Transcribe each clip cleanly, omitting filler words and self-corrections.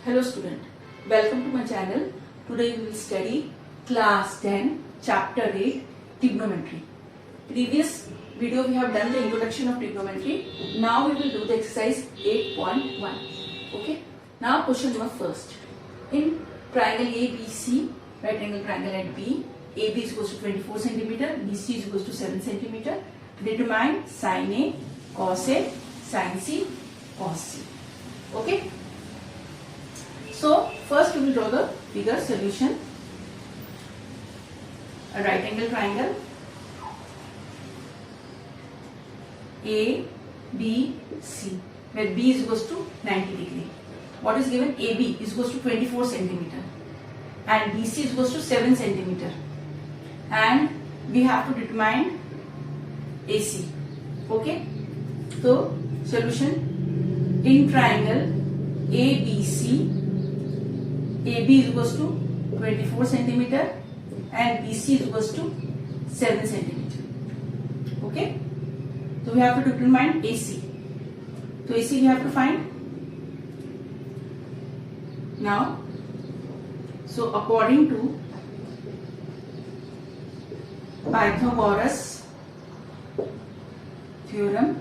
Hello student, welcome to my channel. Today we will study class 10 chapter 8 trigonometry. Previous video we have done the introduction of trigonometry. Now we will do the exercise 8.1. Okay. Now question number first. In triangle ABC, right angle triangle at B, AB is equals to 24 centimeter, BC is equals to 7 centimeter. Determine sin A, cos A, sin C, cos C. Okay. So first we will draw the figure solution. A right angle triangle A, B, C, where B is equals to 90 degree. What is given? AB is equals to 24 centimeter and BC is equals to 7 centimeter. And we have to determine AC. Okay. So solution in triangle ABC. AB is equals to 24 centimeter and BC is equals to 7 centimeter. Okay. So we have to determine AC. So AC we have to find. Now, so according to Pythagoras theorem,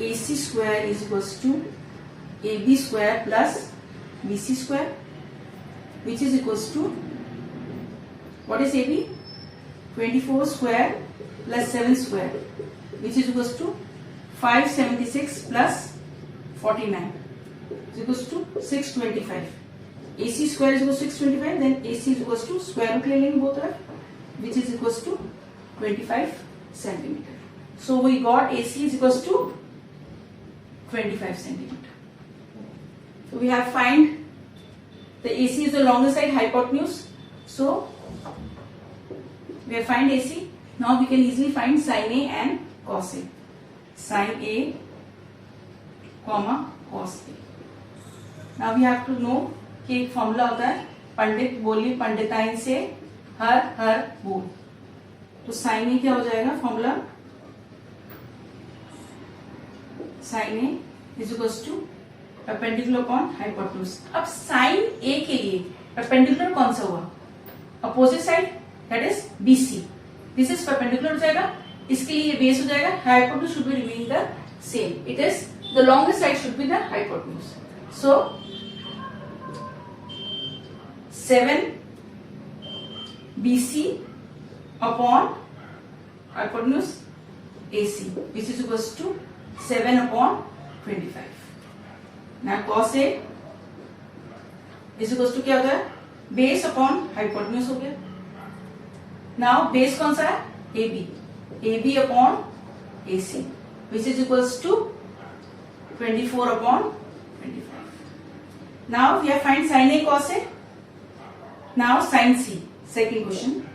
AC square is equals to AB square plus BC square, which is equals to, what is AB? 24 square plus 7 square, which is equals to 576 plus 49, is equals to 625. AC square is equals to 625, then AC is equals to square root ले लेंगे both are, which is equals to 25 centimeter. So we got AC is equals to 25 centimeter. So we have find the AC is the longer side hypotenuse. So we have find AC. Now we can easily find sin A and cos A. Sin A, comma cos A. Now we have to know कि एक formula होता है पंडित बोली पंडिताइन से हर हर बोल. तो sin A क्या हो जाएगा formula? sin A is equals to perpendicular upon hypotenuse. अब sin A के लिए perpendicular कौन सा हुआ? Opposite side, that is BC. This is perpendicular हो जाएगा. इसके लिए ये base हो जाएगा. Hypotenuse should be remaining the same. It is the longest side should be the hypotenuse. So 7 BC upon hypotenuse AC, which is equals to 7 upon 25. Now cos A is equals to क्या होता है? Base upon hypotenuse हो गया. Now base कौन सा है? AB. AB upon AC, which is equals to 24 upon 25. Now we have find sin A cos A. Now sin C. Second question.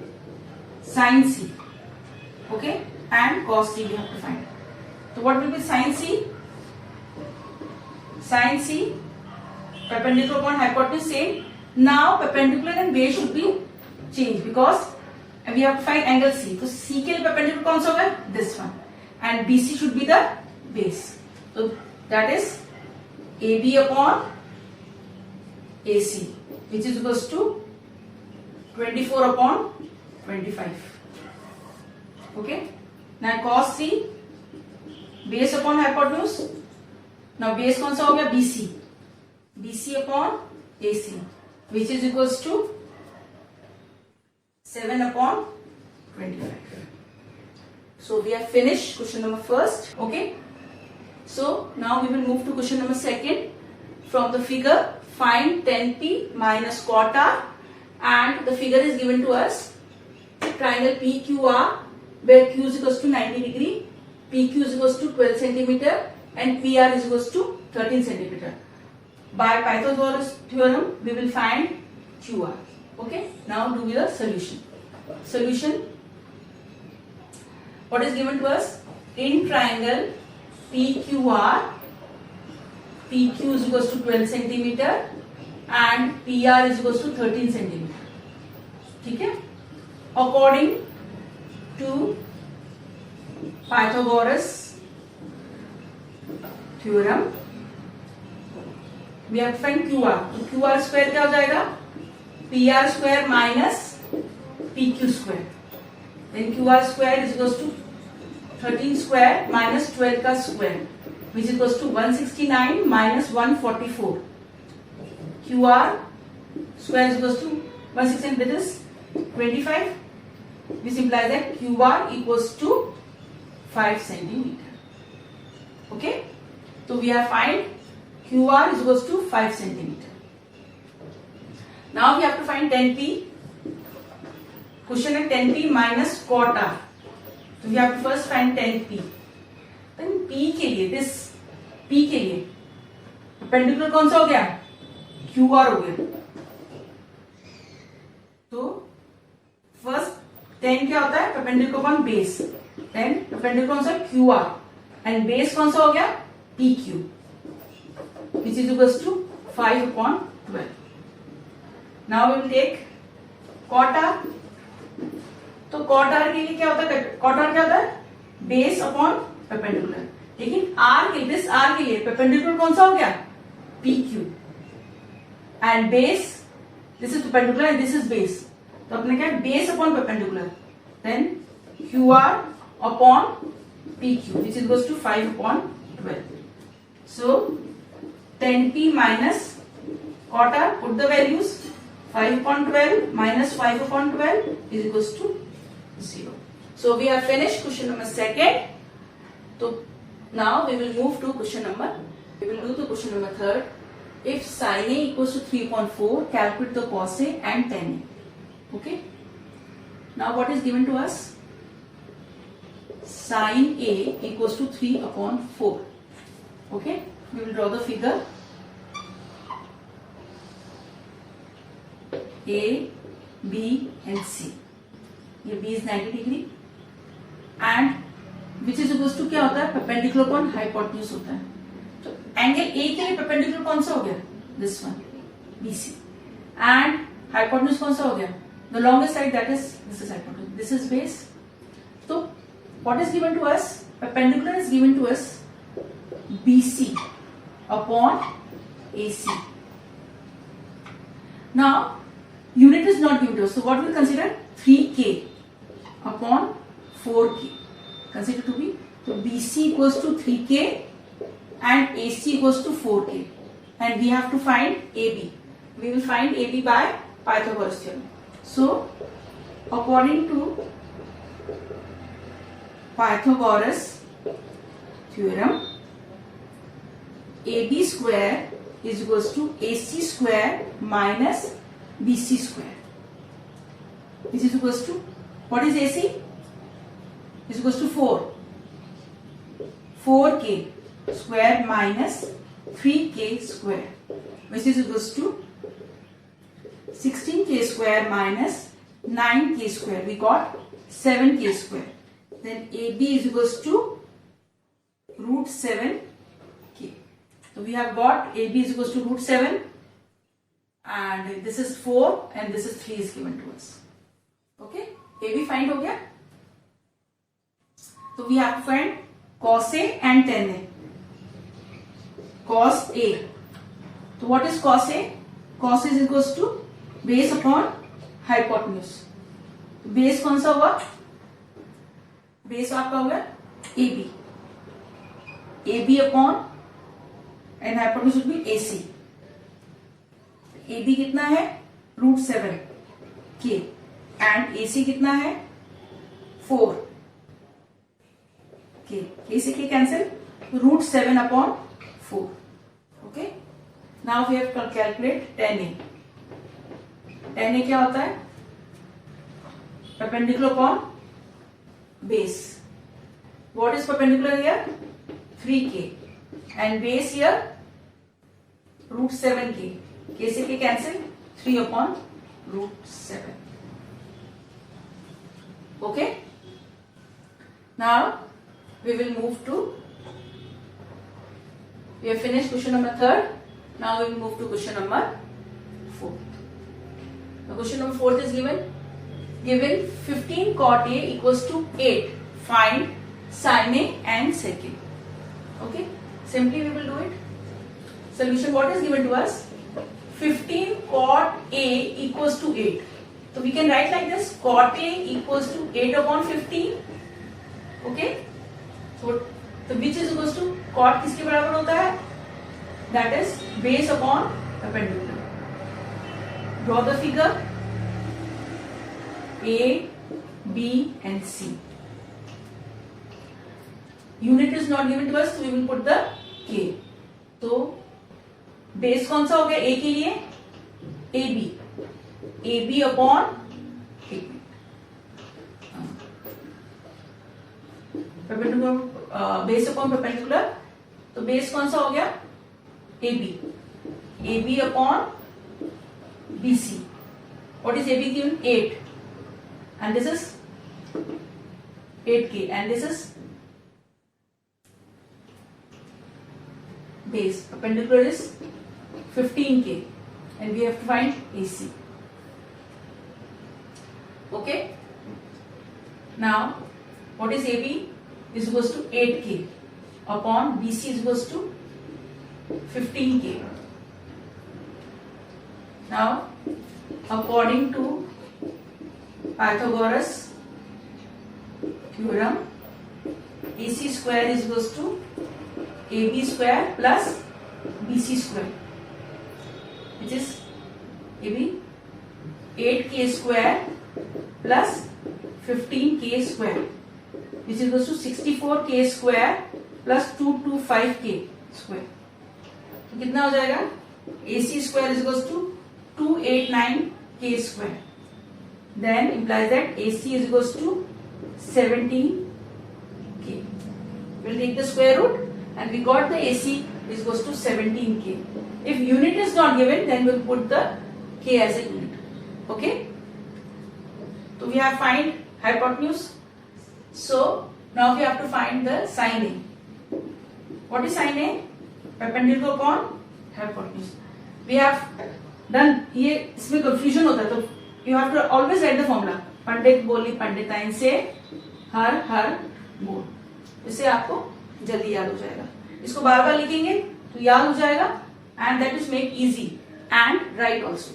Sin C. Okay, and cos C we have to find. So what will be sin C? Sin C, perpendicular upon hypotenuse same. Now perpendicular and base should be changed because we have to find angle C. So C के लिए perpendicular कौन सा होगा? This one. And BC should be the base. So that is AB upon AC, which is equals to 24 upon 25. Okay. Now cos C, base upon hypotenuse. Now base कौन सा हो गया? BC. BC upon AC, which is equals to 7 upon 25. So we have finished question number first. Okay. So now we will move to question number second. From the figure, find 10p minus cot r, and the figure is given to us triangle PQR, where Q is equals to 90 degree, PQ is equals to 12 centimeter, and PR is equals to 13 centimeter. By Pythagoras theorem, we will find QR. Okay. Now do the solution. Solution. What is given to us? In triangle PQR, PQ is equals to 12 centimeter and PR is equals to 13 centimeter. ठीक है? According to Pythagoras theorem, we have to find Q R. तो Q R square क्या हो जाएगा? P R square minus P Q square. Then Q R square is equals to 13 square minus 12 का square which is equals to 169 minus 144. Q R square is equals to 169, that is 25, which implies that QR equals to 5 centimeter. Okay, so we have find QR is equals to 5 centimeter. Now we have to find 10p. Question है 10p minus cot r. So we have to first find 10p. Then p के लिए, this p के लिए perpendicular कौन सा हो गया? QR हो गया. तो फर्स्ट 10 क्या होता है? Perpendicular upon base. Then perpendicular कौन सा? Q R. एंड बेस कौन सा हो गया? P Q, which is equals to 5 upon 12. Now we will take cot R. तो कॉट आर के लिए क्या होता है? कॉट आर क्या होता है? Base upon perpendicular. लेकिन आर के दिस आर के लिए परपेंडिकुलर कौन सा हो गया? P Q. And base, this is perpendicular and this is base. तो अपने क्या? Base upon perpendicular. Then Q R upon P Q which is equals to 5 upon 12. So 10p minus cot R, put the values. 5 upon 12 minus 5 upon 12 is equals to 0. So we have finished question number 2. So now we will move to question number. We will do the question number 3. If sin A equals to 3 upon 4, calculate the cos A and tan A. Okay. Now what is given to us? Sin A equals to 3 upon 4. Okay. We will draw the figure. A, B and C. ये B is 90 degree and which is equals to क्या होता है? Perpendicular upon hypotenuse होता है. तो angle A के लिए perpendicular कौन सा हो गया? This one, BC. And hypotenuse कौन सा हो गया? The longest side, that is this is hypotenuse, this is base. तो what is given to us? Perpendicular is given to us BC upon AC. Now unit is not given to us, so what we consider? 3K upon 4K consider to be. So BC equals to 3K and AC equals to 4K, and we have to find AB. We will find AB by Pythagoras theorem. So according to Pythagoras theorem, AB square is equals to AC square minus BC square, which is equals to, what is AC? Is equals to 4K square minus 3K square, which is equals to 16K square minus 9K square. We got 7K square. Then AB is equals to root 7K. So we have got AB is equals to root 7, and this is 4 and this is 3 is given to us. Okay, AB find हो गया. So we have to find cos A and tan A. Cos A. So what is cos A? Cos is equals to base upon hypotenuse. Base कौन सा हुआ? Base आपका होगा AB. AB upon and hypotenuse would be AC. AB कितना है? root 7K and AC कितना है? 4K. AC के cancel. root 7 upon 4. Okay. Now we have to calculate tan A. Tan A क्या होता है? Perpendicular upon base. What is perpendicular here? 3K. And base here root 7K. K से K cancel. 3 upon root 7. Okay. Now we will move to. We have finished question number 3. Now we will move to question number 4. The question number 4 is given. Given 15 cot A equals to 8. Find sin A and sec A. Okay. Simply we will do it. solution, what is given to us? 15 cot A equals to 8. So we can write like this, cot A equals to 8 upon 15. Okay. So which is equals to cot किसके बराबर होता है? That is base upon perpendicular. Draw the figure. A, B and C. Unit is not given to us, so we will put the K. तो base कौन सा हो गया A के लिए? AB upon perpendicular, base upon perpendicular. तो base कौन सा हो गया? AB upon BC. What is AB given? 8. And this is 8K. And this is base. Perpendicular is 15K. And we have to find AC. Okay. Now, what is AB? Is equals to 8K upon BC is equals to 15K. Now, according to Pythagoras theorem, AC square is equals to AB square plus BC square, which is AB 8K square plus 15K square, which is equals to 64K square plus 225K square. तो कितना हो जाएगा? AC square is equals to 289K square. Then implies that AC is equals to 17K. We'll take the square root and we got the AC is equals to 17K. If unit is not given, then we'll put the K as a unit. Okay? So we have find hypotenuse. So now we have to find the sin A. What is sin A? Perpendicular upon hypotenuse. We have done, ये इसमें confusion होता है, तो you have to always write the formula. पंडित बोली पंडिताइन से हर बोल. इससे आपको जल्दी याद हो जाएगा. इसको बार बार लिखेंगे तो याद हो जाएगा, and that is make easy and right also.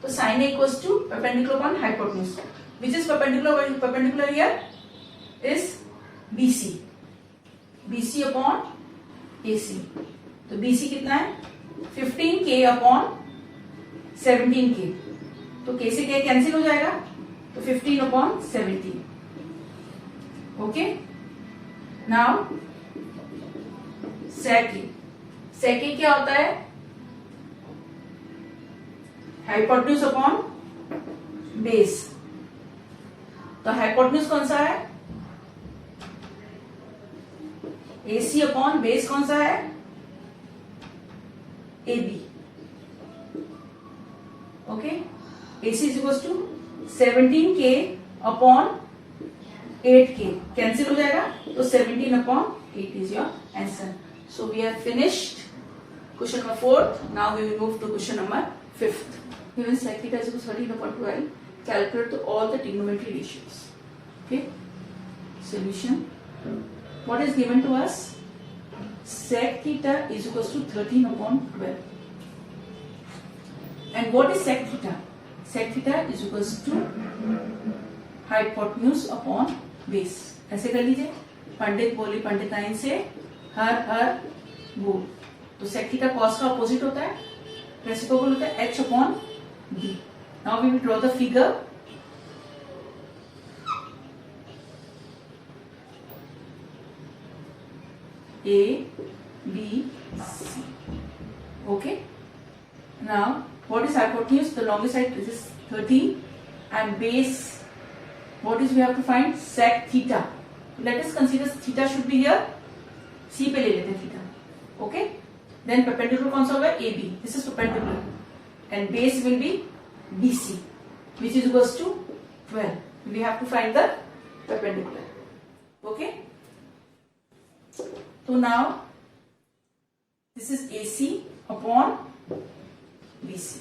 तो sin A equals to perpendicular upon hypotenuse. Which is perpendicular here is BC. BC upon AC. तो BC कितना है? 15K upon 17K. तो K से K कैंसिल हो जाएगा, तो 15 upon 17. Okay. Now sec A क्या होता है? Hypotenuse upon base. तो हाइपोटेन्यूज कौन सा है? AC अपॉन बेस कौन सा है? AB. Okay. AC is equals to 17K upon 8K. Cancel हो जाएगा, तो 17 upon 8 is your answer. So we have finished question number 4th. Now we will move to question number 5th. Given sec theta is equal to 13 upon 12, calculate all the trigonometry ratios. Okay. Solution. What is given to us? Sec theta is equals to 13 upon 12. And what is sec theta? Sec theta is equals to hypotenuse upon base. ऐसे कर लीजिए. पंडित बोली पंडिताइन से हर बोल. तो sec theta cos का opposite होता है, रेसिप्रोकल होता है h upon b. Now we will draw the figure. A, B, C. Okay. Now, what is hypotenuse? The longest side is 13, and base. What is we have to find? Sec theta. Let us consider theta should be here. C पे ले लेते हैं theta. Okay. Then perpendicular कौन सा होगा? AB. This is perpendicular, and base will be BC, which is equals to 12. We have to find the perpendicular. Okay. So now this is AC upon BC.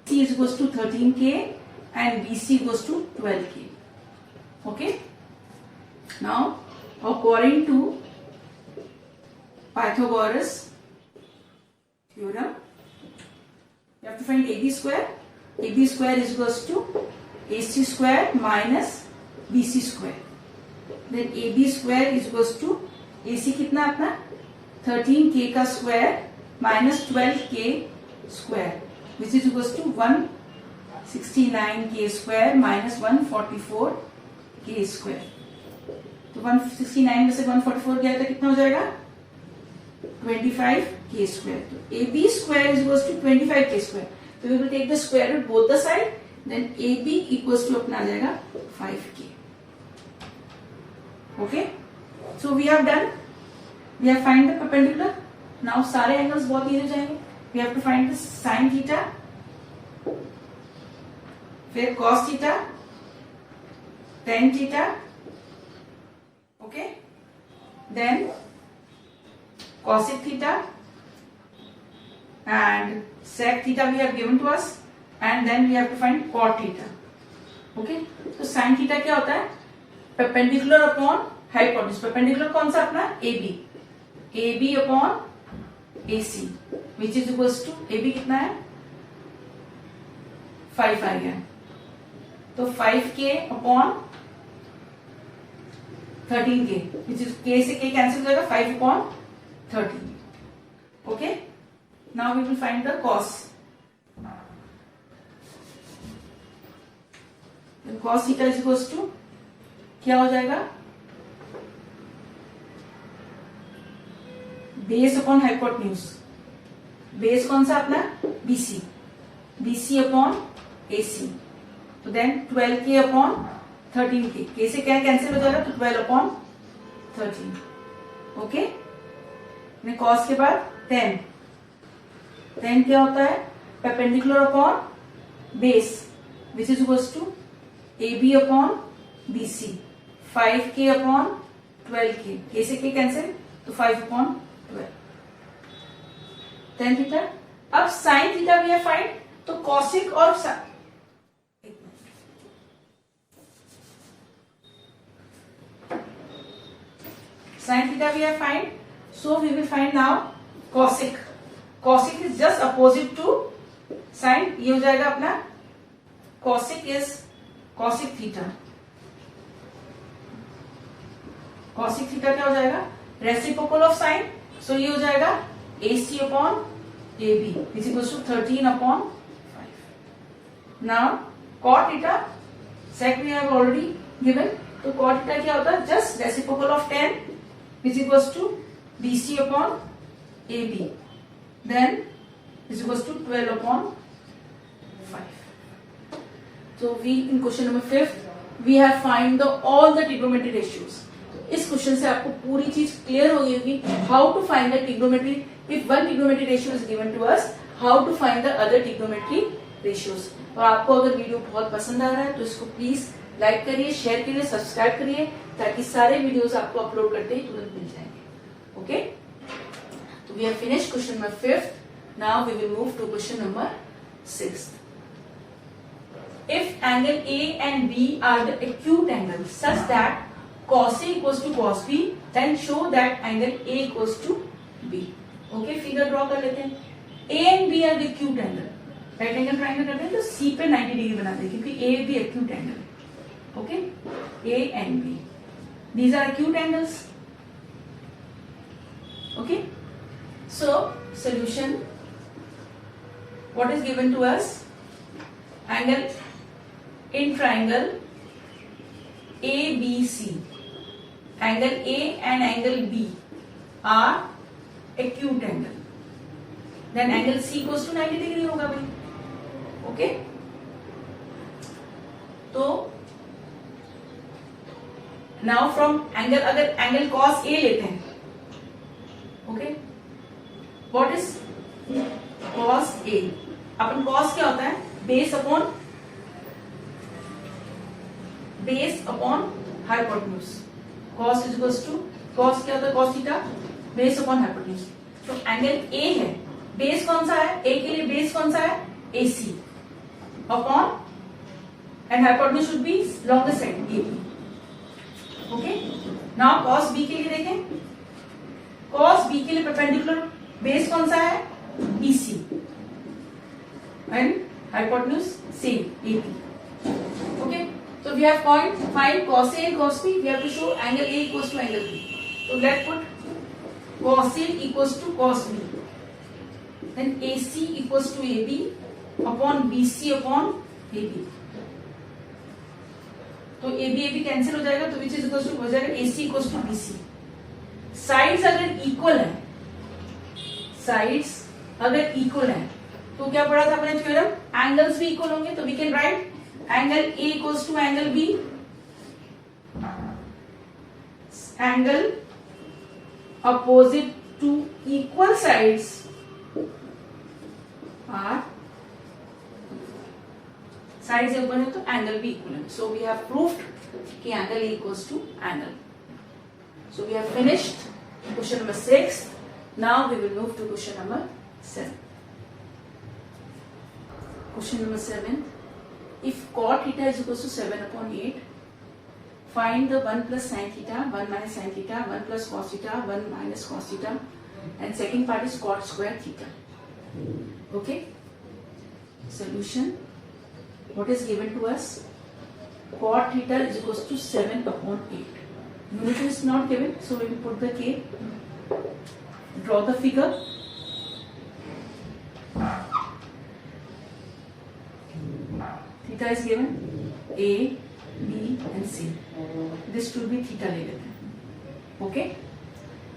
C is equals to 13K and BC equals to 12K. Okay. Now according to Pythagoras theorem. You have to find AB square. AB square is equals to AC square minus BC square. Then AB square is equals to AC कितना अपना 13k का square minus 12k square, which is equals to 169k square minus 144k square. तो 169 में से 144 गया तो कितना हो जाएगा 25k square. तो AB square is equals to 25k square. So we will take the square root both the side. Then AB equals to अपना आ जाएगा 5k. Okay. So we have done. We have find the perpendicular. Now सारे angles बहुत easy हो जाएंगे. We have to find the sin theta, फिर cos theta, tan theta. Okay. Then cosec theta and sec theta we have given to us, and then we have to find cot theta. Okay. तो sin theta क्या होता है perpendicular upon hypotenuse. perpendicular कौन सा अपना AB. AB upon AC, which is equals to AB कितना है 5 आ गया. तो 5k upon 13k, which is k से k cancel हो जाएगा 5 upon 13. Okay. Now we will find the cos. Then cos theta is equals to क्या हो जाएगा बेस अपॉन हाइपोटेन्यूज. बेस कौन सा अपना BC. BC upon AC. तो then 12k upon 13k. k से क्या कैंसिल हो जाएगा तो 12 अपॉन 13. ओके. cos के बाद tan. tan क्या होता है perpendicular upon base, which is equals to AB upon BC. 5k upon 12k. k से k कैंसिल तो 5 अपॉन 12. tan theta. अब sin थीटा भी है फाइंड. तो cosec और sin theta we have find. So we will find now cosec. Cosec is just opposite to sin. ये हो जाएगा अपना cosec is cosec theta. cosec theta क्या हो जाएगा रेसिप्रोकल ऑफ sin. So ये हो जाएगा AC upon AB, which equals to 13 upon 5. Now cot theta sec we have already given. तो cot theta क्या होता है just reciprocal of tan, which equals to BC upon AB. Then is equals to 12 upon 5. So we in question number 5 we have find all the trigonometry ratios. इस question से आपको पूरी चीज clear हो गई होगी. How to find the trigonometry if one trigonometry ratio is given to us, how to find the other trigonometry ratios. और आपको अगर वीडियो बहुत पसंद आ रहा है तो इसको प्लीज लाइक करिए, शेयर करिए, सब्सक्राइब करिए, ताकि सारे वीडियोस आपको अपलोड करते ही तुरंत मिल जाएंगे. ओके. तो we have finished question number 5. Now we will move to question number 6. If angle A and B are the acute angles such that cos A equals to cos B, then show that angle A equals to B. Okay, figure draw कर लेते हैं. A and B are the acute angle. Right angle triangle करते हैं तो C पे 90 degree बनाते हैं क्योंकि A भी acute angle है. Okay, A and B. These are acute angles. Okay. So solution. What is given to us? Angle in triangle ABC. Angle A and angle B are acute angle. Then angle C goes to 90 degree होगा भाई. Okay. तो now from angle, अगर angle cos A लेते हैं, okay, what is cos A? Upon cos क्या होता है base upon hypotenuse. cos is equals to cos क्या होता है cos theta base upon hypotenuse. तो एंगल A है, बेस कौन सा है A के लिए, बेस कौन सा है AC upon and hypotenuse should be longest side AB. Okay. Now cos B के लिए देखें. cos B के लिए perpendicular बेस कौन सा है BC and hypotenuse same AP. Okay, so we have find cos A and cos B. We have to show angle A equals to angle B. So let's put cos A equals to cos B. Then AC equals to AB upon BC upon AB. तो AB cancel हो जाएगा, तो which is equal to हो जाएगा AC equal to BC. Sides अगर equal है, sides अगर equal है तो क्या पढ़ा था अपने थ्योरम, एंगल्स भी इक्वल होंगे. तो we can write angle A equals to angle B. Angle opposite to equal sides are, sides equal है तो एंगल भी इक्वल है. सो वी हैव प्रूव्ड कि angle A equals to angle. So we have finished question number 6. Now we will move to question number 7. Question number 7. If cot theta is equal to 7 upon 8, find the 1 plus sin theta, 1 minus sin theta, 1 plus cos theta, 1 minus cos theta, and second part is cot square theta. Okay? Solution. What is given to us? Cot theta is equal to 7 upon 8. Unit is not given, so we will put the K. Draw the figure. Theta is given A, B and C. This should be theta ले लेते हैं. Okay?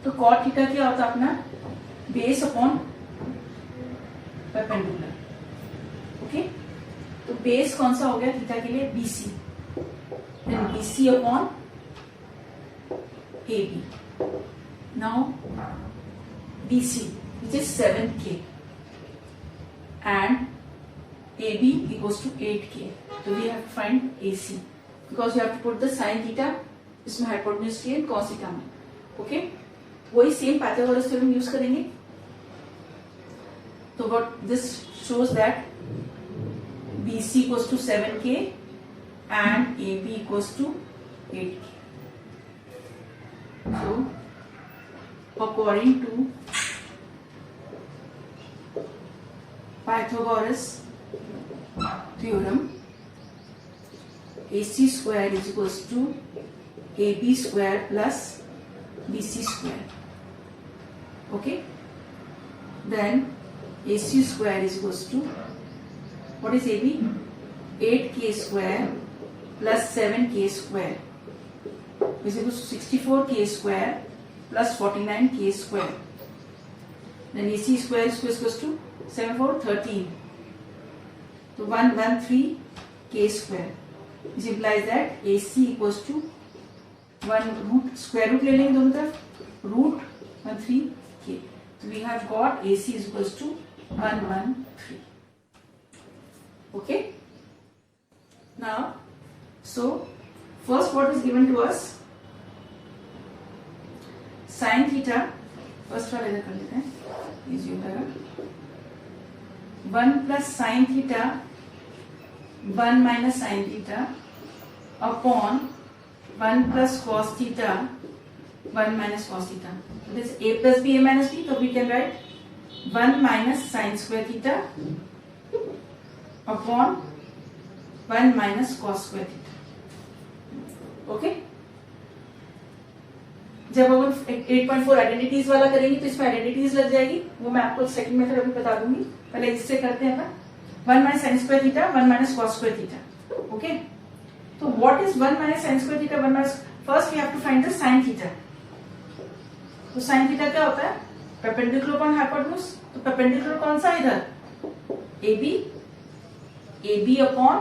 तो cot theta क्या होता है अपना, base upon perpendicular. Okay? तो base कौन सा हो गया theta के लिए, BC. Then BC upon AB. Now BC, which is 7K, and AB equals to 8K. So we have to find AC because we have to put the sin theta इसमें hypotenuse K and cos theta में. Okay? वही same Pythagoras theorem use करेंगे. So what this shows that BC equals to 7K and AB equals to 8K. So, according to Pythagoras theorem, AC square is equals to AB square plus BC square. Okay? Then AC square is equals to, what is AB? 8K square plus 7K square. Is equals to 64K square plus 49K square. Then AC square is equals to 7 4 13. So 113K square. This implies that AC equals to 1 root, square root ले लेंगे दोनों तरफ, root 13K. So we have got AC is equals to 113. Okay? Now, so first what is given to us? Sin theta, first वाला इधर कर लेते हैं, easy हो जाएगा. 1 plus sin theta, 1 minus sin theta upon 1 plus cos theta, 1 minus cos theta. So this A plus B, A minus B, so we can write 1 minus sin square theta upon 1 minus cos square theta. Okay? जब हम 8.4 identities वाला करेंगे तो इसमें identities लग जाएगी, वो मैं आपको सेकंड मेथड अभी बता दूंगी. पहले इससे करते हैं. 1 minus sine square theta, 1 minus cos square theta. Okay, तो what is 1 minus sine square theta, 1 minus, first we have to find the sine theta. तो साइन थीटा क्या होता है, परपेंडिकुलर अपॉन हाइपोटेन्यूज. तो परपेंडिकुलर कौन सा इधर, AB, AB upon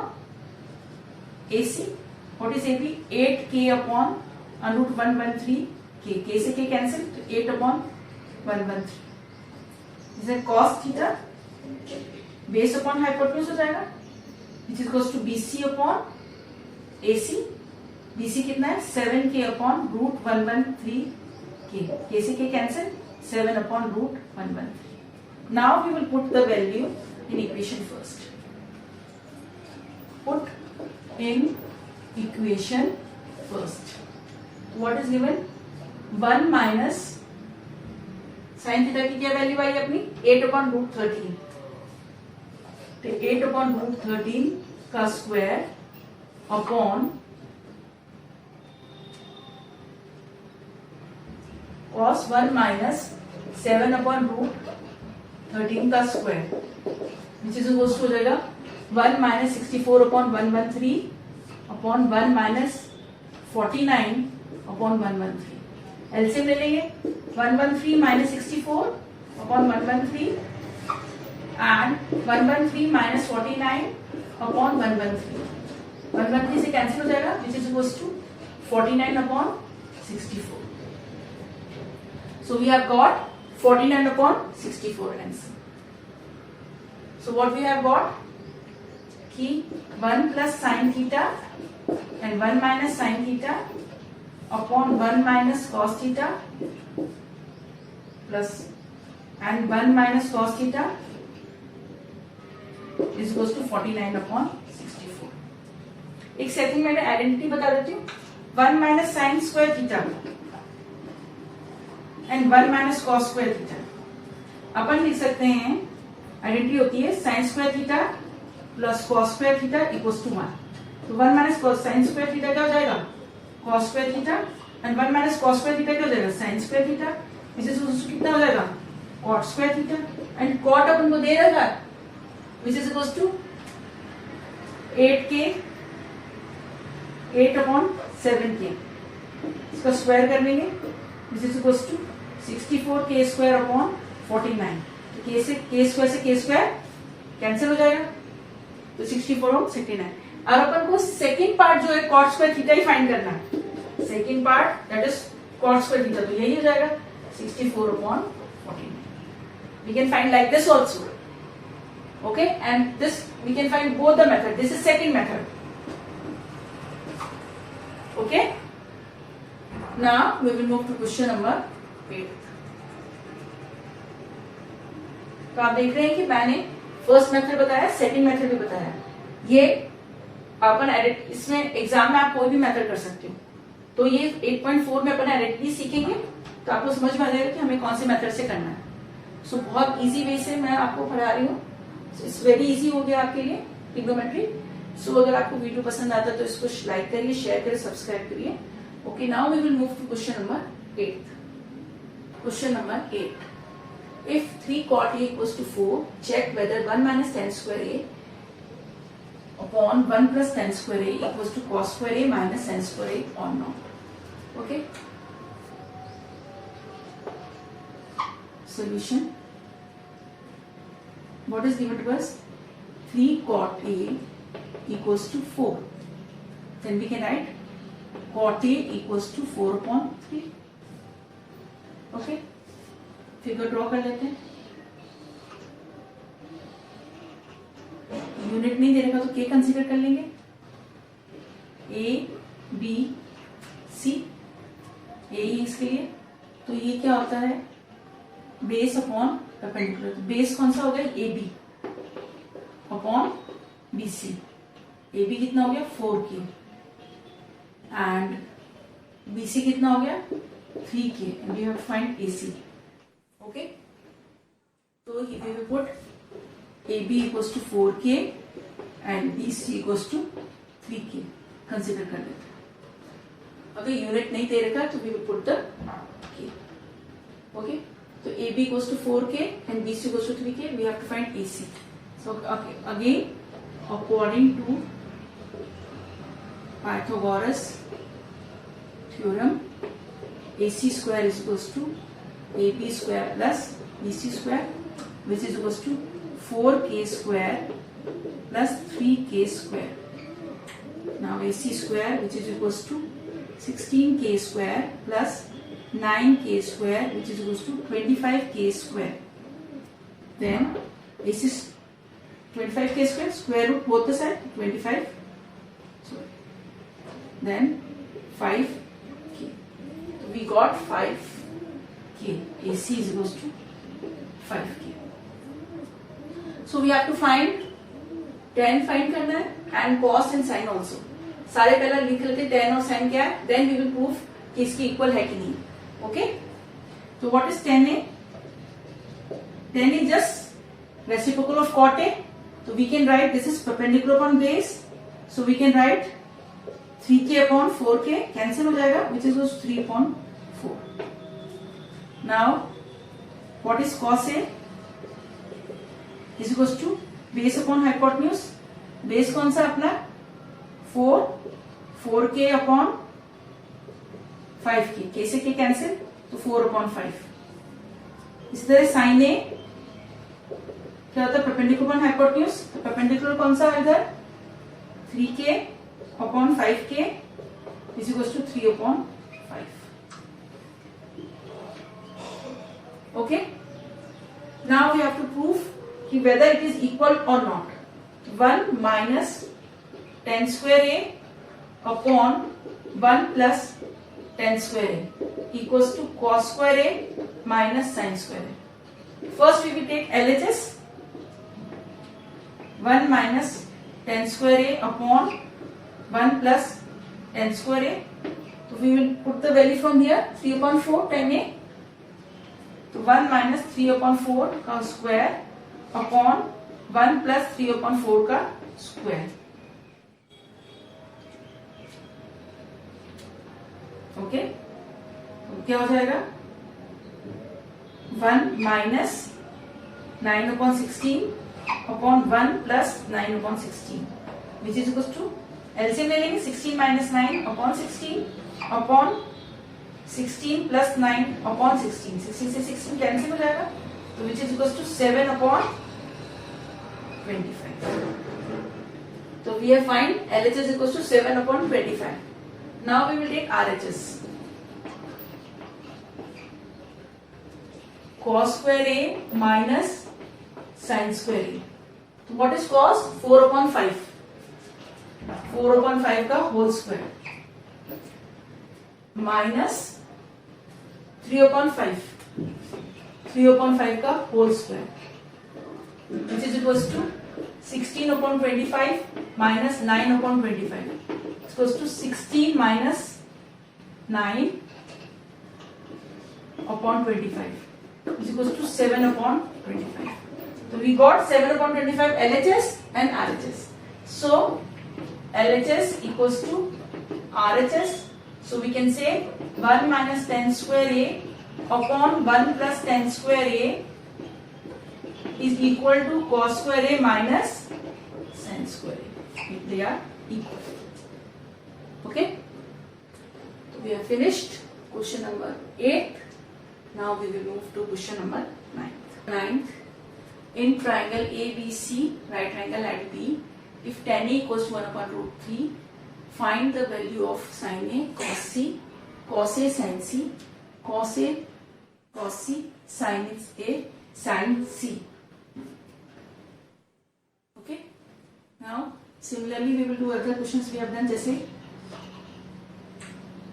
AC. What is AB, 8K upon √113. K से K cancel, तो 8 अपॉन 113. इसे cos theta base upon hypotenuse हो जाएगा, which is equals to BC upon AC. BC कितना है, 7K अपॉन √113K. K से K cancel, 7 upon √113. Now we will put the value in equation first. Put in equation first. What is given, 1 minus sine theta की क्या value आई अपनी 8/√13। तो 8/√13 का square upon cos 1 minus 7/√13 का square which is equal हो जाएगा 1 minus 64/113 upon 1 minus 49/113। LCM ले लेंगे 113 माइनस 64/113 एंड 113 माइनस 49/113। 113 से कैंसिल हो जाएगा which is equal to 49/64। So we have got 49/64 answer. So what we have got? Ki 1 plus sin theta and 1 minus sin theta upon 1 minus cos theta plus and 1 minus cos theta is equals to 49/64. एक second में identity बता देती हूँ। 1 minus sin square theta and 1 minus cos square theta अपन लिख सकते हैं। Identity होती है sine square theta plus cos square theta equals to 1। तो 1 minus cos sine square theta क्या हो जाएगा cos square theta and 1 minus cos square theta क्या हो जाएगा साइन स्क्वायर थीटा। इसे कितना हो जाएगा cot square theta and cot अपन को दे रखा विच is equals to 8k 8/7k। इसका स्क्वायर कर लेंगे which is equals to 64k square upon 49। K square से के स्क्वायर कैंसिल हो जाएगा तो 64/69। अब अपन को सेकंड पार्ट जो है कॉट स्क्वायर थीटा ही फाइंड करना है। Second part that is cot square theta, तो यही हो जाएगा 64/49। We can find like this also, okay, and this we can find both the method. This is second method, okay. Now we will move to question number 8. तो आप देख रहे हैं कि मैंने फर्स्ट मेथड बताया, सेकंड मेथड भी बताया। ये अपन एडिट इसमें एग्जाम में आप कोई भी मेथड कर सकते हो। तो ये 8.4 में अपन एडिटली सीखेंगे तो आपको समझ में आ जाएगा कि हमें कौन से मेथड से करना है। सो बहुत इजी वे से मैं आपको पढ़ा रही हूँ। इट्स वेरी इजी हो गया आपके लिए ट्रिग्नोमेट्री। सो अगर आपको वीडियो पसंद आता है तो इसको लाइक करिए, शेयर करिए, सब्सक्राइब करिए। Okay, now we will move to question number 8. Question number 8. If 3 cot A equals to 4, check whether 1 minus tan square A upon 1 plus tan square A equals to cos square A minus sin square A or not. Okay. Solution. What is given to us? 3 cot A equals to 4. Then we can write cot A equals to 4/3. Okay, figure draw कर लेते हैं। Unit नहीं दे रखा तो के consider कर लेंगे। A B C ए इसके लिए तो ये क्या होता है बेस अपॉन परपेंडिकुलर। बेस कौन सा हो गया A B upon B C. A B कितना हो गया 4k एंड BC कितना हो गया 3k and we have to find AC, okay. तो we will put AB equals to 4k and BC equals to 3k consider कर लेते हैं। अगर यूनिट नहीं दे रखा तो we will put the k, okay. तो AB equals to 4k and BC equals to 3k, we have to find AC. So okay, again according to Pythagoras theorem, AC square is equals to AB square plus BC square, which is equals to 4k square plus 3k square. Now AC square, which is equals to 16k square plus 9k square, which is equals to 25k square. Then AC 25k square, square root both the side 25. Then 5k. So we got 5k. AC is equals to 5k. So we have to find tan find करना है and cos and sin also. सारे पहले लिख लेते tan और sin क्या है, then we will prove कि इसकी इक्वल है कि नहीं, ओके। तो what is tan A? 10 is just reciprocal of cot A. So we can write this is perpendicular upon base. So we can write 3k upon 4k, cancel हो जाएगा, which is 3 upon 4. Now what is cos A? Is equals to base upon hypotenuse. Base कौन सा अपना 4k upon 5k, k से k cancel, तो 4 upon 5. इसी तरह sign ए क्या होता है परपेंडिकुलर अपॉन हाइपोटेन्यूज. तो परपेंडिकुलर कौन सा इधर 3k upon 5k is equal to 3 upon 5. Okay, now we have to prove कि whether it is equal or not. 1 minus tan square A upon 1 plus tan square A equals to cos square A minus sin square A. First we will take LHS. 1 minus tan square A upon 1 plus tan square A. So we will put the value from here 3 upon 4 tan A. So 1 minus 3 upon 4 का square upon 1 plus 3 upon 4 का square. Okay, तो क्या हो जाएगा 1 minus 9 upon 16 upon 1 plus 9 upon 16 which is equal to LCM ले लेंगे 16 minus 9 upon 16 upon 16 plus 9 upon 16. 16 से 16 cancel हो जाएगा, तो which is equal to 7 upon 25. So we have find LHS equals to 7 upon 25. Now we will take RHS. Cos square A minus sin square A. So what is cos? 4 upon 5. 4 upon 5 का whole square. Minus 3 upon 5. 3 upon 5 का whole square. Which is equals to 16 upon 25 minus 9 upon 25. It's equals to 16 minus 9 upon 25. Which is equals to 7 upon 25. So we got 7 upon 25 LHS and RHS. So LHS equals to RHS. So we can say 1 minus tan square A upon 1 plus tan square A is equal to cos square A minus sin square A if they are equal. Okay, so we have finished question number 8. Now we will move to question number 9. In triangle ABC, right triangle at B, if tan A equals to 1 upon root 3, find the value of sin A cos C, cos A sin C, cos A cos C, sin A sin C. Okay, now similarly we will do other questions we have done, जैसे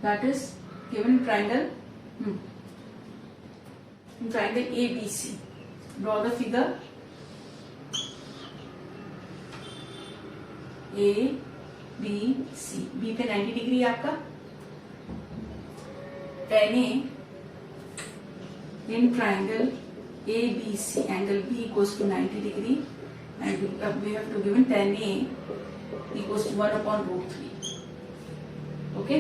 that is given triangle in triangle ABC. Draw the figure. A B C. B पे 90 degree है आपका. tan A in triangle ABC, angle B equals to 90 degree. And we have to given tan A equals to 1 upon root 3. Okay,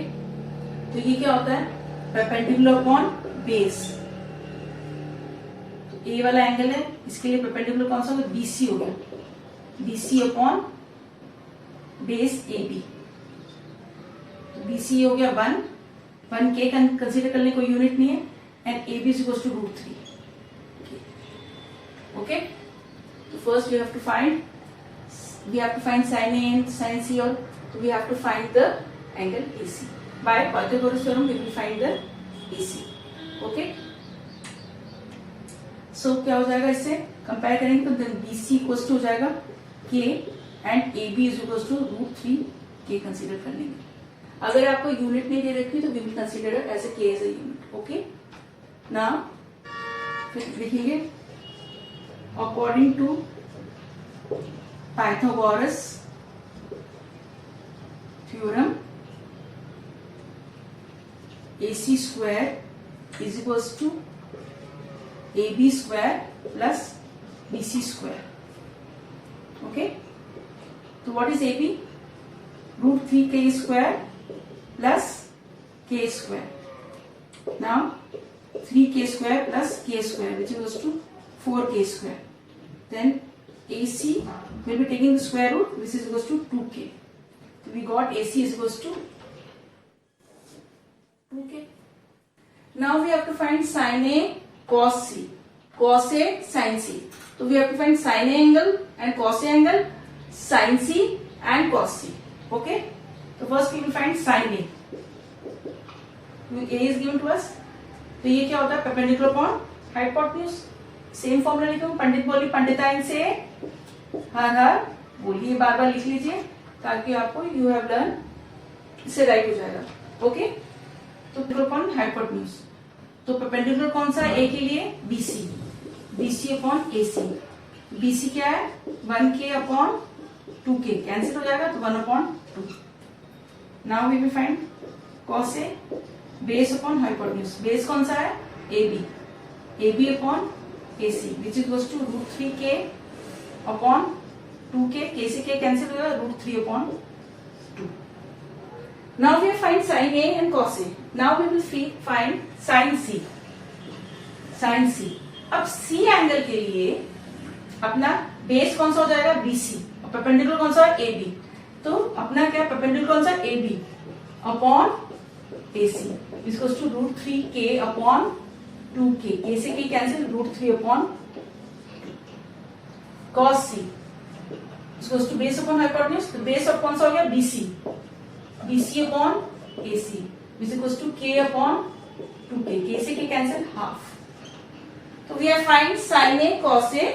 तो ये क्या होता है perpendicular upon base. तो A वाला एंगल है, इसके लिए perpendicular कौन सा होगा BC हो गया. BC upon base AB. तो BC हो गया 1 K कंसिडर करने कोई यूनिट नहीं है, and AB is equals to root 3. Okay. So first we have to find sin A and sin C, or we have to find the angle AC. By Pythagoras theorem we will find the AC. Okay. So क्या हो जाएगा, इससे compare करेंगे तो then BC equals to हो जाएगा K and AB is equals to root 3 K consider कर लेंगे. अगर आपको यूनिट नहीं दे रखी तो we will consider it as a K as a unit. Okay. Now फिर लिखेंगे according to Pythagoras theorem, AC square is equals to AB square plus BC square. Okay, so what is AB? Root 3k square plus k square. Now 3k square plus k square, which equals to 4k square. Then AC will be taking the square root, which is equals to 2k. So we got AC is equals to 2k. Now we have to find sin A cos C, cos A sin C. So we have to find sin A angle and cos A angle, sin C and cos C. Okay, so first we will find sin A. A is given to us. तो ये क्या होता है? Perpendicular upon hypotenuse. Same formula लिखूं, पंडित बोली पंडिताइन से हर हर बोलिए, बार बार लिख लीजिए ताकि आपको यू हैव लर्न इससे राइट हो जाएगा. ओके, तो अपॉन हाइपोटेन्यूज. तो परपेंडिकुलर कौन सा? ए के लिए BC, BC upon AC. BC क्या है? 1k अपॉन 2k, कैंसिल हो जाएगा तो 1/2. Now we will find cos A base upon hypotenuse. Base कौन सा है? AB, AB upon AC, which is equals to root 3k upon 2k. k से k cancel हो जाएगा, root 3/2. Now we find sine A and cos A. Now we will find sine C. Sine C. अब C angle के लिए अपना base कौन सा हो जाएगा? BC, और परपेंडिकुलर कौन सा है? AB. तो अपना क्या परपेंडिकुलर कौन सा? AB upon AC, equals to root 3k upon 2k. k से k cancel, root 3 upon cos C equals to base upon hypotenuse. तो बेस ऑफ कौन सा हो गया? BC, BC upon AC, which equals to k upon 2k. k से k cancel, half. तो we are find sine A cos A,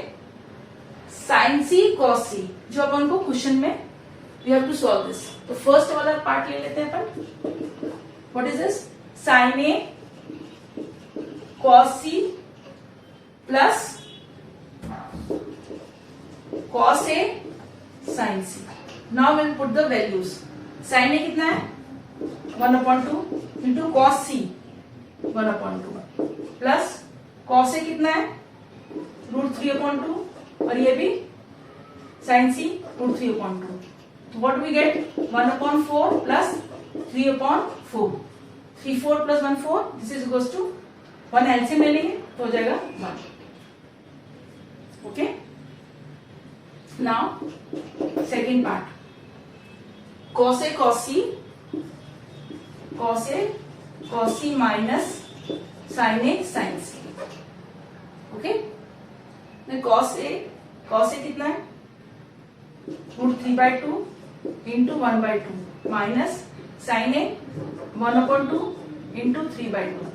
sine C cos C, जो अपन को क्वेश्चन में we have to solve this. तो first वाला part ले लेते हैं अपन. What is this? Sin A cos C plus cos A sin C. Now we'll put the values. Sin A कितना है? 1/2 into cos C 1/2 plus cos A कितना है? Root 3/2, और ये भी sin C रूट 3/2. तो what we get? 1/4 plus 3/4. 3 4 plus 1 4. This is equals to 1 LCM ले लेंगे तो हो जाएगा 1. Okay, now second part. cos A cos C, cos A cos C minus sin A sin C. Okay, cos A कितना है? Root 3/2 into 1/2 minus sin A 1/2 into 3/2.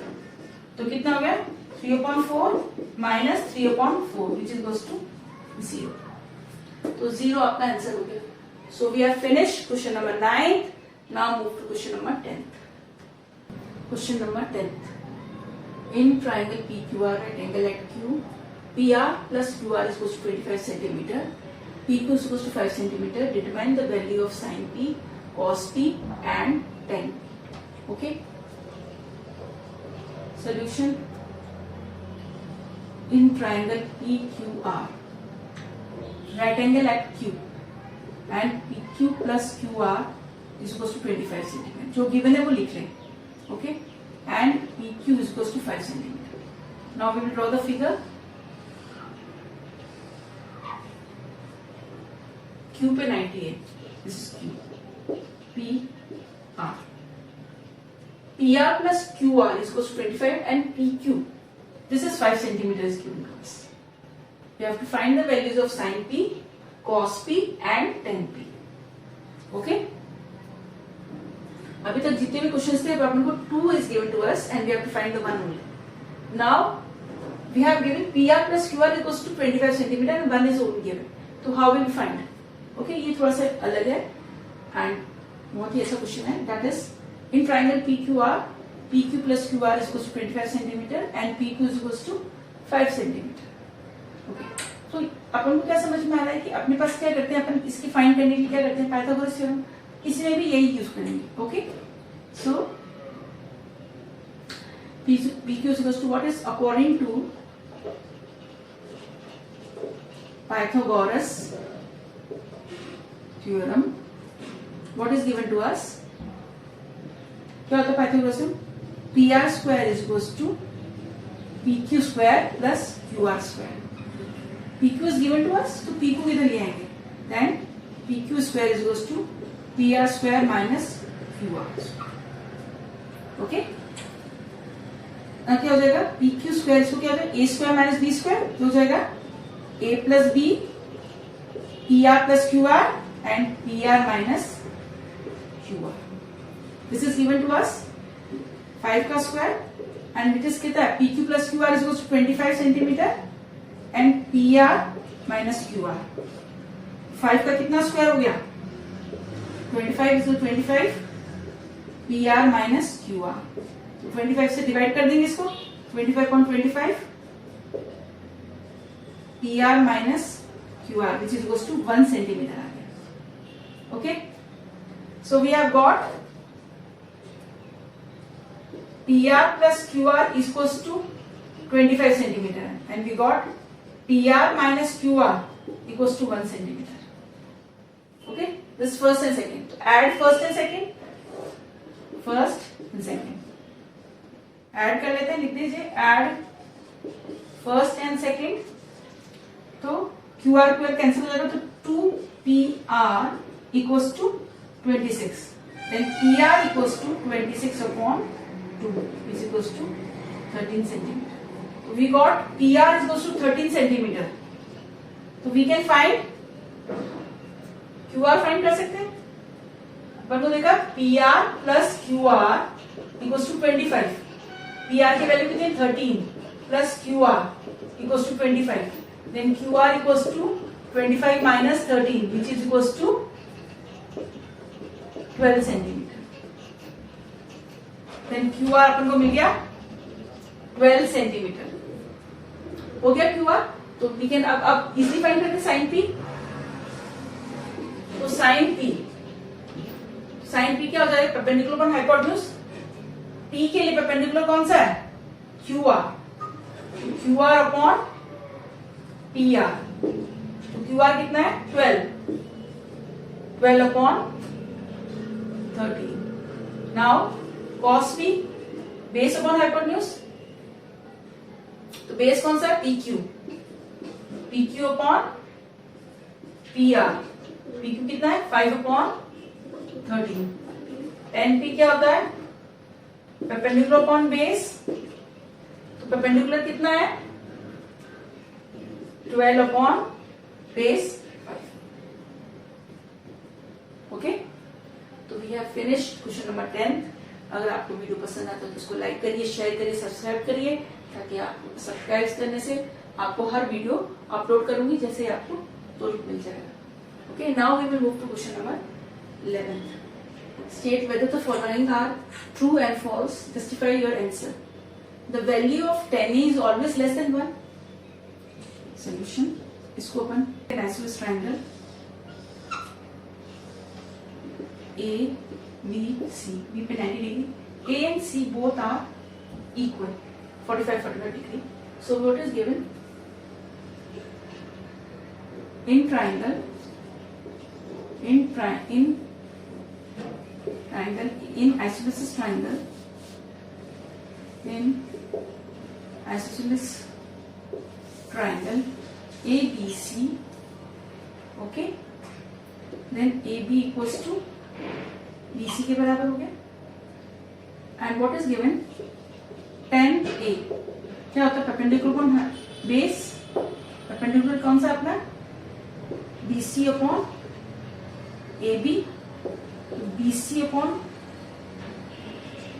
तो कितना हो गया? 3/4 minus 3/4, which is equals to 0. तो 0 आपका answer हो गया. So we are finish question number 9. Now move to question number 10. Question number 10. In triangle PQR at angle at Q, PR plus QR is equals to 25 centimeter, PQ is equals to 5 centimeter. Determine the value of sin P, cos P and tan. Okay, solution. In triangle PQR, right angle at Q and PQ plus QR is equals to 25 centimeter. जो given है वो लिख रहे हैं. Okay, and PQ is equals to 5 centimeter. Now we will draw the figure. Q पे 90 है. This is Q. PR. PR plus QR is equals to 25 and PQ. This is 5 centimeters given to us. We have to find the values of sin P, cos P and tan P. Okay? अभी तक जितने भी questions थे अपन को 2 is given to us and we have to find the one only. Now we have given PR plus QR equals to 25 centimeter and 1 is only given. So how will we find? Okay, ये थोड़ा सा अलग है and बहुत ही ऐसा question है. That is in triangle PQR, PQ plus QR is equals to 25 centimeter and PQ is equals to 5 centimeter. Okay, so अपन को क्या समझ में आ रहा है कि अपने पास क्या करते हैं, अपन इसकी फाइंड करने के लिए क्या करते हैं, पाइथागोरस थ्योरम. इसमें भी यही यूज करेंगे. Okay, so PQ is equals to what is according to Pythagoras theorem. What is given to us? क्या होता है पाइथागोरस में? PR square is equals to PQ square plus QR square. PQ is given to us, तो P को किधर ले आएंगे? Then PQ square is equals to PR square minus QR square. Okay? क्या हो जाएगा? PQ square इसको क्या हो जाएगा? A square minus B square तो हो जाएगा A plus B, PR plus QR and PR minus QR. This is given to us 5 का square and it is कितना है? PQ plus QR is equals to 25 centimeter and PR minus QR. 5 का कितना square हो गया? 25 is equal to 25 PR minus QR. 25 से divide कर देंगे इसको 25.25 PR minus QR which is equals to 1 centimeter आ गया. Okay? So we have got PR plus QR is equals to 25 centimeter and we got PR minus QR equals to 1 centimeter. Okay? This first and second. Add first and second. First and second. Add कर लेते हैं, लिख दीजिए add first and second. तो QR QR cancel हो जाएगा तो 2PR equals to 26. Then PR equals to 26 upon 2 is equals to 13 centimeter. So we got PR is equals to 13 centimeter. So we can find QR find कर सकते हैं. अपन को देखा PR plus QR equals to 25. PR की value कितनी है 13 plus QR equals to 25. Then QR equals to 25 minus 13 which is equals to 12 centimeter. Then QR अपन को मिल गया 12 centimeter. हो गया QR. तो we can अब इजीली फाइंड करते साइन P. तो साइन P क्या हो जाएगा? Perpendicular upon hypotenuse. P के लिए परपेंडिकुलर कौन सा है? QR. QR upon PR. तो QR कितना है? 12 upon 13. Now cos P base upon hypotenuse. तो बेस कौन सा है? PQ upon PR. PQ कितना है? 5 अपॉन 13. tan P क्या होता है? Perpendicular upon base. तो परपेंडिकुलर कितना है? 12 अपॉन बेस 5. ओके, तो we have finished question number 10. अगर आपको वीडियो पसंद आता है तो इसको लाइक करिए, शेयर करिए, सब्सक्राइब करिए, ताकि आप सब्सक्राइब करने से आपको हर वीडियो अपलोड करूंगी जैसे आपको तुरंत मिल जाएगा. Okay, now we will move to question number 11. State whether the following are true and false. Justify your answer. The value of 10a is always less than 1. Solution. इसको अपन isosceles triangle A B C. B पे 90 degree. A and C both are equal. 45 degree. So what is given? In triangle. In isosceles triangle. In isosceles triangle ABC. Okay. Then AB equals to BC के बराबर हो गया. And what is given? tan A. क्या होता है? Perpendicular कौन है? Base. Perpendicular कौन सा अपना? BC upon AB. BC upon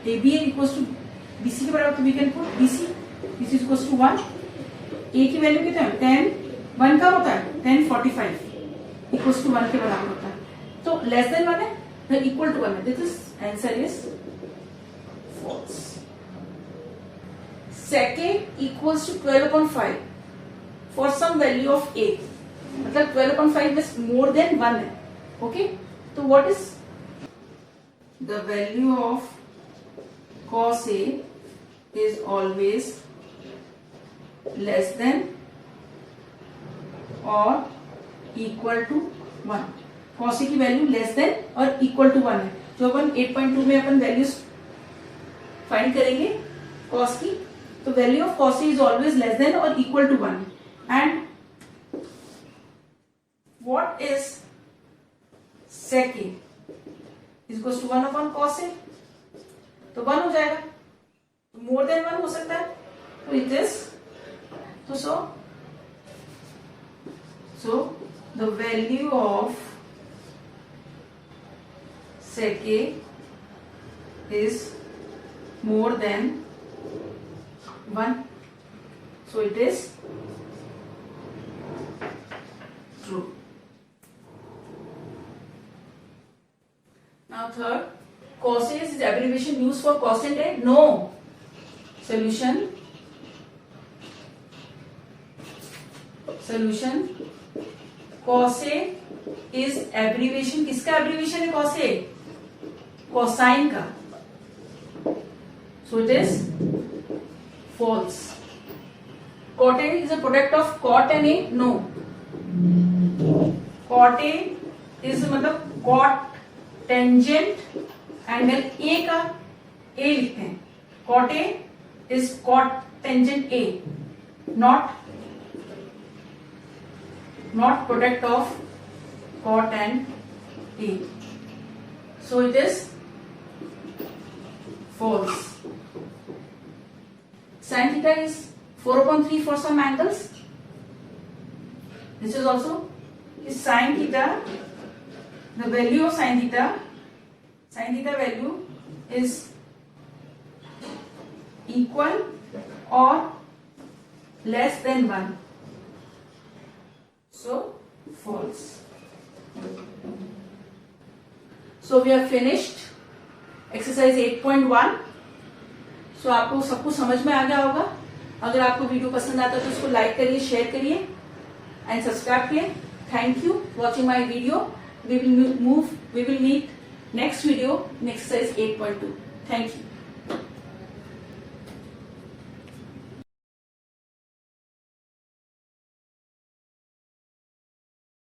AB equals to BC के बराबर, तो we can put BC which is equals to 1. A की वैल्यू कितना है? 10. 1 कब होता है? 10 45 इक्वल्स टू 1 के बराबर होता है. तो लेस देन 1 है, फिर इक्वल टू 1 है. This answer is false. Second equals to 12/5 for some value of A. मतलब 12/5 इज मोर देन 1 है. ओके, तो what is the value of cos A is always less than और equal to 1। Cos A की value less than और equal to 1 है। जो अपन 8.2 में अपन वैल्यूज फाइंड करेंगे कॉस की, तो value of cos A is always less than और equal to 1। And what is sec A is equal to 1 upon cos A, तो 1 हो जाएगा। मोर देन 1 हो सकता है, तो इट इज तो so the value of sec A is more than 1, so it is true. Now third, cos A is the abbreviation used for cosine A? No. Solution cos A is abbreviation, किसका abbreviation है cos A? cosine का, so it is false. Cot A is a product of cot and A? No. Cot A is मतलब cot tangent angle A का A लिखते हैं। Cot A is cot tangent A, not product of cot and A, so it is false. Sin theta is 4/3 for some angles. This is also is sin theta, the value of sin theta value is equal or less than 1, so false. So we have finished exercise 8.1. So आपको सब कुछ समझ में आ गया होगा। अगर आपको video पसंद आता है तो उसको लाइक करिए, शेयर करिए एंड सब्सक्राइब करिए। Thank you watching my video. We will meet next video in exercise 8.2. Thank you.